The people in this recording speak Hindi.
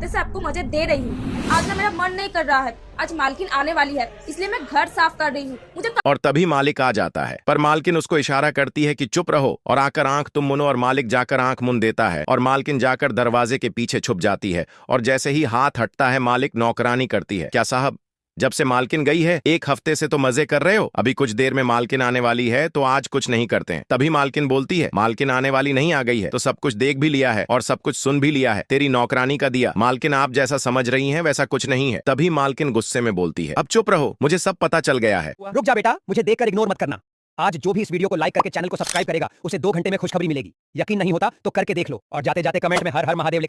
हफ्ते से आपको मजे दे रही हूँ। आज ना मेरा मन नहीं कर रहा है। आज मालकिन आने वाली है, इसलिए मैं घर साफ कर रही हूँ। मुझे और तभी मालिक आ जाता है, पर मालकिन उसको इशारा करती है कि चुप रहो और आकर आंख तुम मुनो, और मालिक जाकर आंख मुन देता है और मालकिन जाकर दरवाजे के पीछे छुप जाती है। और जैसे ही हाथ हटता है मालिक नौकरानी करती है, क्या साहब, जब से मालकिन गई है 1 हफ्ते से तो मजे कर रहे हो, अभी कुछ देर में मालकिन आने वाली है तो आज कुछ नहीं करते हैं। तभी मालकिन बोलती है, मालकिन आने वाली नहीं आ गई है तो सब कुछ देख भी लिया है और सब कुछ सुन भी लिया है, तेरी नौकरानी का दिया। मालकिन आप जैसा समझ रही हैं वैसा कुछ नहीं है। तभी मालकिन गुस्से में बोलती है, अब चुप रहो, मुझे सब पता चल गया है। रुक जा बेटा, मुझे देखकर इग्नोर मत करना। आज जो भी इस वीडियो को लाइक करके चैनल को सब्सक्राइब करेगा उसे 2 घंटे में खुशखबरी मिलेगी। यकीन नहीं होता तो करके देख लो और जाते जाते कमेंट में हर हर महादेव लिख